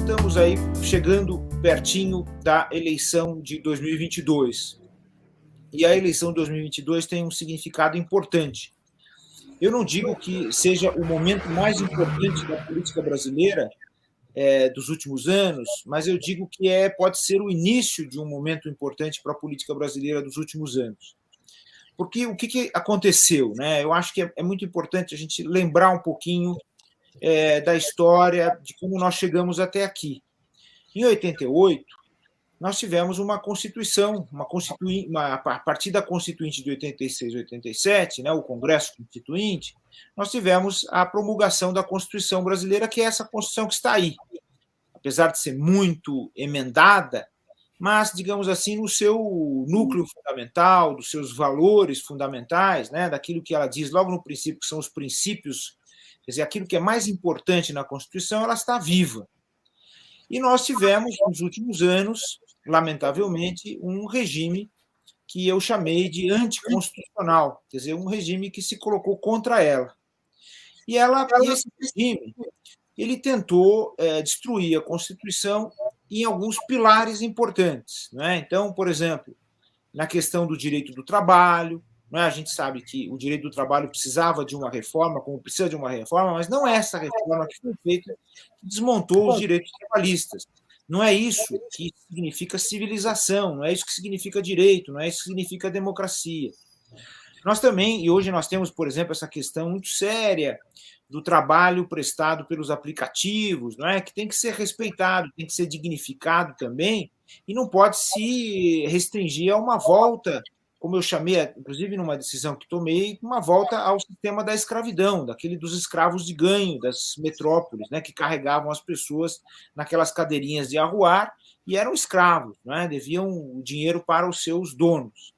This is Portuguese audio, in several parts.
estamos aí chegando pertinho da eleição de 2022. E a eleição de 2022 tem um significado importante. Eu não digo que seja o momento mais importante da política brasileira dos últimos anos, mas eu digo que pode ser o início de um momento importante para a política brasileira dos últimos anos. Porque o que aconteceu? Né? Eu acho que é muito importante a gente lembrar um pouquinho da história, de como nós chegamos até aqui. Em 88, nós tivemos uma Constituição, a partir da Constituinte de 86 e 87, né, o Congresso Constituinte, nós tivemos a promulgação da Constituição brasileira, que é essa Constituição que está aí. Apesar de ser muito emendada, mas, digamos assim, no seu núcleo fundamental, dos seus valores fundamentais, né, daquilo que ela diz logo no princípio, que são os princípios, quer dizer, aquilo que é mais importante na Constituição, ela está viva. E nós tivemos, nos últimos anos, lamentavelmente, um regime que eu chamei de anticonstitucional, quer dizer, um regime que se colocou contra ela. E esse regime, ele tentou destruir a Constituição em alguns pilares importantes. Né? Então, por exemplo, na questão do direito do trabalho, a gente sabe que o direito do trabalho precisava de uma reforma, como precisa de uma reforma, mas não é essa reforma que foi feita que desmontou os direitos trabalhistas. Não é isso que significa civilização, não é isso que significa direito, não é isso que significa democracia. Nós também, e hoje nós temos, por exemplo, essa questão muito séria do trabalho prestado pelos aplicativos, não é? Que tem que ser respeitado, tem que ser dignificado também, e não pode se restringir a uma volta, como eu chamei, inclusive numa decisão que tomei, uma volta ao sistema da escravidão, daquele dos escravos de ganho, das metrópoles, né, que carregavam as pessoas naquelas cadeirinhas de arruar e eram escravos, né, deviam o dinheiro para os seus donos.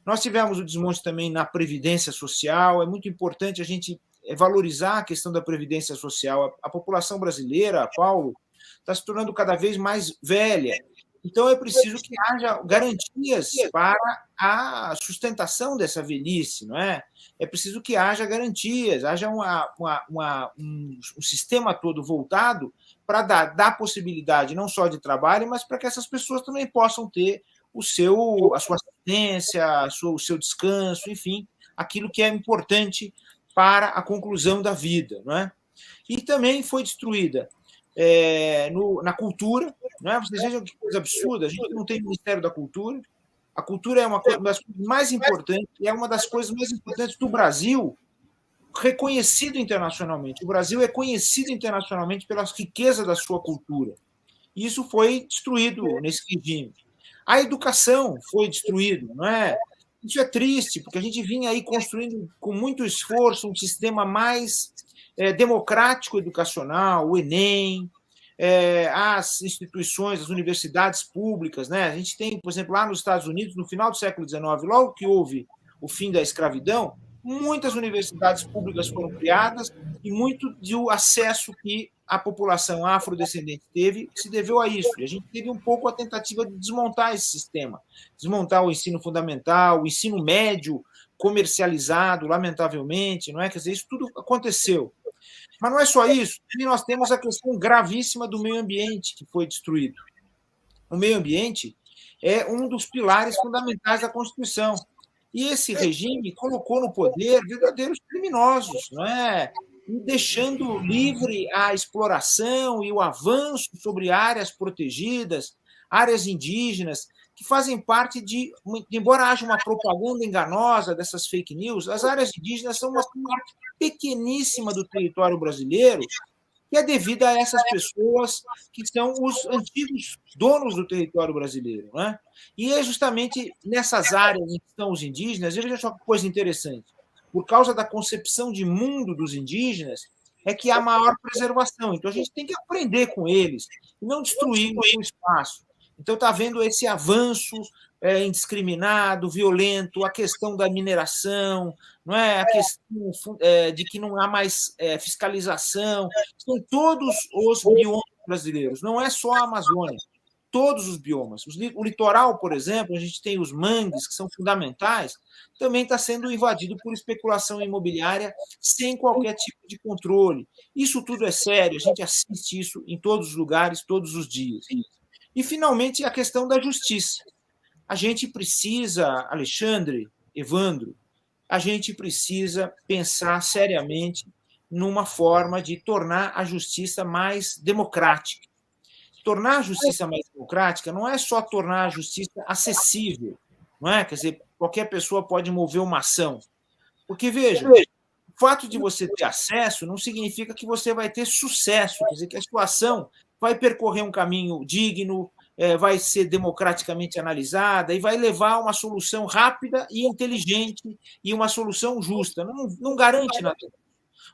Nós tivemos o desmonte também na Previdência Social, é muito importante a gente valorizar a questão da Previdência Social. A população brasileira, Paulo, está se tornando cada vez mais velha. Então, é preciso que haja garantias para a sustentação dessa velhice, não é? É preciso que haja garantias, haja um sistema todo voltado para dar possibilidade não só de trabalho, mas para que essas pessoas também possam ter a sua assistência, o seu descanso, enfim, aquilo que é importante para a conclusão da vida. Não é? E também foi destruída na cultura. Não é? Vocês vejam que coisa absurda, a gente não tem Ministério da Cultura. A cultura é uma das coisas mais importantes, e é uma das coisas mais importantes do Brasil, reconhecido internacionalmente. O Brasil é conhecido internacionalmente pela riqueza da sua cultura. E isso foi destruído nesse regime. A educação foi destruída, não é? Isso é triste, porque a gente vinha aí construindo com muito esforço um sistema mais democrático educacional, o Enem, as instituições, as universidades públicas, né? A gente tem, por exemplo, lá nos Estados Unidos, no final do século XIX, logo que houve o fim da escravidão, muitas universidades públicas foram criadas e muito do acesso que a população afrodescendente teve se deveu a isso. E a gente teve um pouco a tentativa de desmontar esse sistema, desmontar o ensino fundamental, o ensino médio comercializado, lamentavelmente, não é? Quer dizer, isso tudo aconteceu. Mas não é só isso. E nós temos a questão gravíssima do meio ambiente que foi destruído. O meio ambiente é um dos pilares fundamentais da Constituição. E esse regime colocou no poder verdadeiros criminosos, não é? Deixando livre a exploração e o avanço sobre áreas protegidas, áreas indígenas, que fazem parte embora haja uma propaganda enganosa dessas fake news, as áreas indígenas são uma parte pequeníssima do território brasileiro, que é devida a essas pessoas que são os antigos donos do território brasileiro. Né? E é justamente nessas áreas em que estão os indígenas, veja só que coisa interessante, por causa da concepção de mundo dos indígenas, é que há maior preservação. Então, a gente tem que aprender com eles e não destruir o espaço. Então, está havendo esse avanço indiscriminado, violento, a questão da mineração, não é? A questão de que não há mais fiscalização. São todos os biomas brasileiros, não é só a Amazônia. todos os biomas. O litoral, por exemplo, a gente tem os mangues, que são fundamentais, também está sendo invadido por especulação imobiliária sem qualquer tipo de controle. Isso tudo é sério, a gente assiste isso em todos os lugares, todos os dias. E, finalmente, a questão da justiça. A gente precisa, Alexandre, Evandro, a gente precisa pensar seriamente numa forma de tornar a justiça mais democrática. Tornar a justiça mais democrática não é só tornar a justiça acessível, não é? Quer dizer, qualquer pessoa pode mover uma ação. Porque, veja, o fato de você ter acesso não significa que você vai ter sucesso, quer dizer, que a sua ação vai percorrer um caminho digno, vai ser democraticamente analisada e vai levar a uma solução rápida e inteligente e uma solução justa. Não garante nada.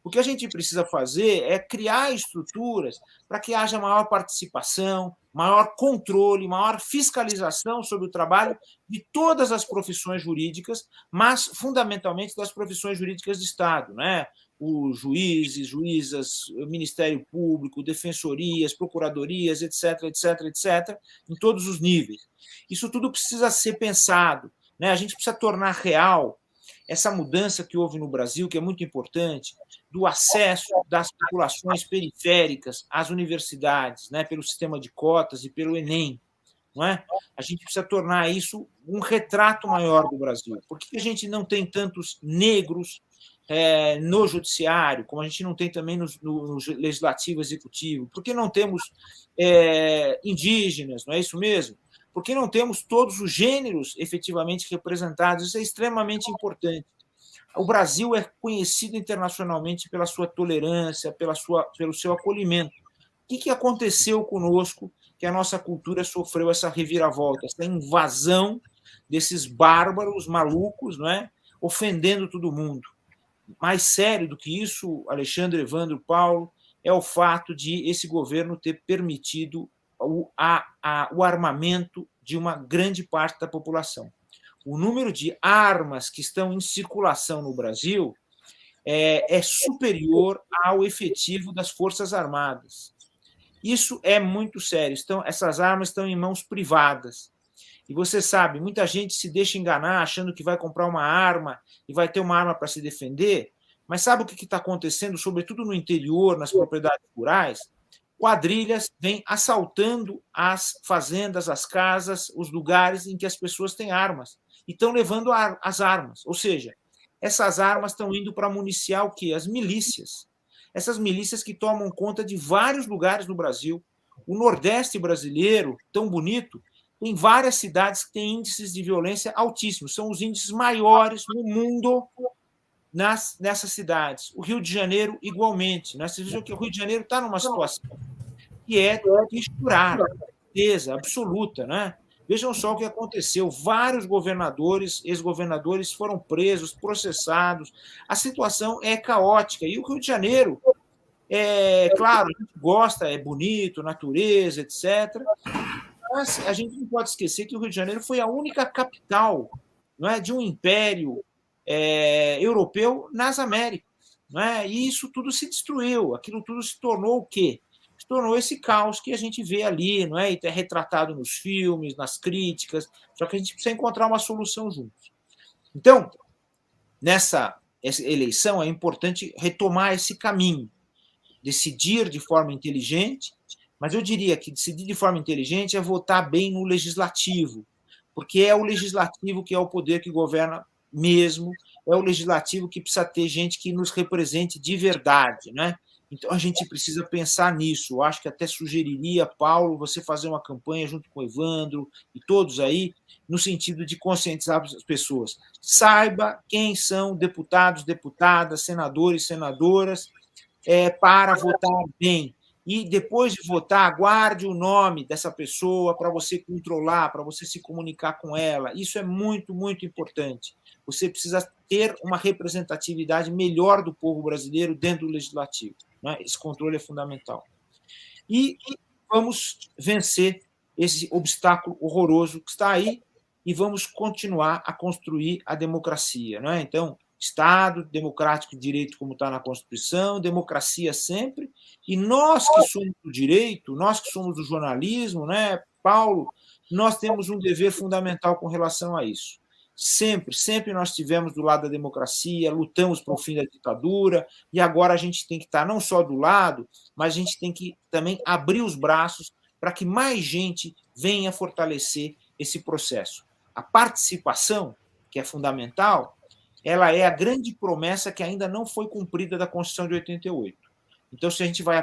O que a gente precisa fazer é criar estruturas para que haja maior participação, maior controle, maior fiscalização sobre o trabalho de todas as profissões jurídicas, mas fundamentalmente das profissões jurídicas de Estado, né? Os juízes, juízas, o Ministério Público, defensorias, procuradorias, etc., etc., etc., em todos os níveis. Isso tudo precisa ser pensado, né? A gente precisa tornar real essa mudança que houve no Brasil, que é muito importante, do acesso das populações periféricas às universidades, né, pelo sistema de cotas e pelo Enem. Não é? A gente precisa tornar isso um retrato maior do Brasil. Por que a gente não tem tantos negros no judiciário, como a gente não tem também no legislativo executivo? Por que não temos indígenas, não é isso mesmo? Por que não temos todos os gêneros efetivamente representados? Isso é extremamente importante. O Brasil é conhecido internacionalmente pela sua tolerância, pelo seu acolhimento. O que aconteceu conosco que a nossa cultura sofreu essa reviravolta, essa invasão desses bárbaros malucos, não é? Ofendendo todo mundo? Mais sério do que isso, Alexandre, Evandro, Paulo, é o fato de esse governo ter permitido o armamento de uma grande parte da população. O número de armas que estão em circulação no Brasil é superior ao efetivo das Forças Armadas. Isso é muito sério. Essas armas estão em mãos privadas. E você sabe, muita gente se deixa enganar achando que vai comprar uma arma e vai ter uma arma para se defender, mas sabe o que está acontecendo, sobretudo no interior, nas propriedades rurais? Quadrilhas vêm assaltando as fazendas, as casas, os lugares em que as pessoas têm armas e estão levando as armas. Ou seja, essas armas estão indo para municiar o quê? As milícias. Essas milícias que tomam conta de vários lugares no Brasil. O Nordeste brasileiro, tão bonito, tem várias cidades que têm índices de violência altíssimos. São os índices maiores no mundo nessas cidades. O Rio de Janeiro, igualmente. Né? Você veja que o Rio de Janeiro está numa situação que é de chorar, certeza absoluta. Né? Vejam só o que aconteceu. Vários governadores, ex-governadores foram presos, processados. A situação é caótica. E o Rio de Janeiro, claro, a gente gosta, é bonito, natureza, etc., mas a gente não pode esquecer que o Rio de Janeiro foi a única capital, não é, de um império europeu nas Américas. Não é? E isso tudo se destruiu. Aquilo tudo se tornou o quê? Se tornou esse caos que a gente vê ali, não é? E é retratado nos filmes, nas críticas. Só que a gente precisa encontrar uma solução juntos. Então, nessa eleição, é importante retomar esse caminho, decidir de forma inteligente. Mas eu diria que decidir de forma inteligente é votar bem no legislativo, porque é o legislativo que é o poder que governa mesmo, é o legislativo que precisa ter gente que nos represente de verdade, né? Então a gente precisa pensar nisso. Eu acho que até sugeriria, Paulo, você fazer uma campanha junto com o Evandro e todos aí, no sentido de conscientizar as pessoas. Saiba quem são deputados, deputadas, senadores, senadoras, para votar bem. E depois de votar, guarde o nome dessa pessoa para você controlar, para você se comunicar com ela. Isso é muito, muito importante. Você precisa ter uma representatividade melhor do povo brasileiro dentro do legislativo. Né? Esse controle é fundamental. E vamos vencer esse obstáculo horroroso que está aí e vamos continuar a construir a democracia. Né? Então, Estado democrático de direito, como está na Constituição, democracia sempre, e nós que somos do direito, nós que somos do jornalismo, né, Paulo, nós temos um dever fundamental com relação a isso. Sempre nós estivemos do lado da democracia, lutamos para o fim da ditadura, e agora a gente tem que estar não só do lado, mas a gente tem que também abrir os braços para que mais gente venha fortalecer esse processo. A participação, que é fundamental, ela é a grande promessa que ainda não foi cumprida da Constituição de 88. Então, se a gente vai